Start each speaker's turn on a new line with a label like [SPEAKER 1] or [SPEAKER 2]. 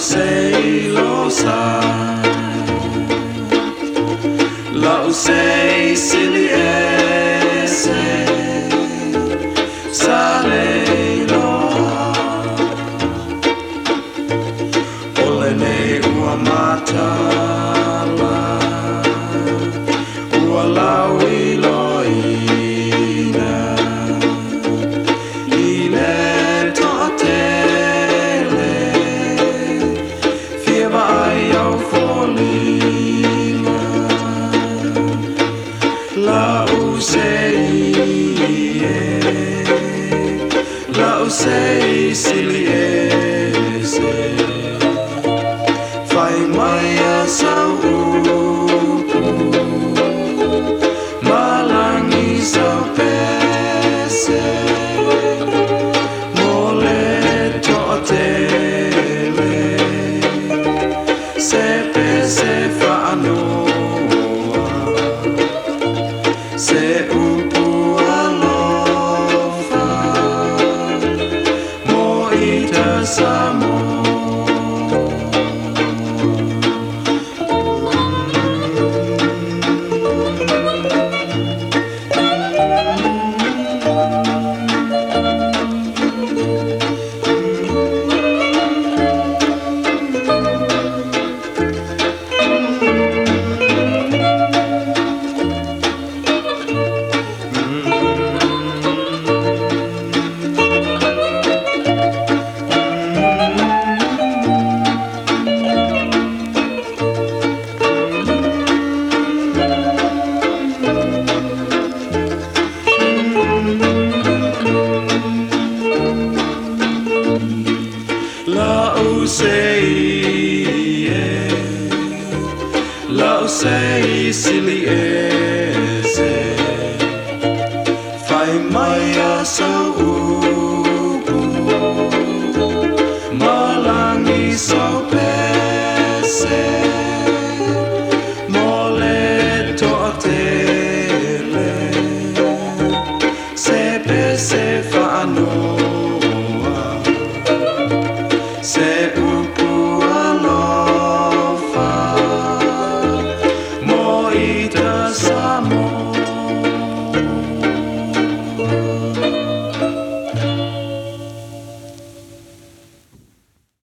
[SPEAKER 1] sei lo sai, lau sei sili ese, sale loa, ole nei ua matala, ua lau I loina, I le toa tele, fia vai au folina, lau sei sili ese, fai mai a sau upu, malangi sau pese, mole toa tele, se pese whaanoa, se upu alofa, mo ita samo. Lau sei sili ese, fai mai a sau upu, malangi sau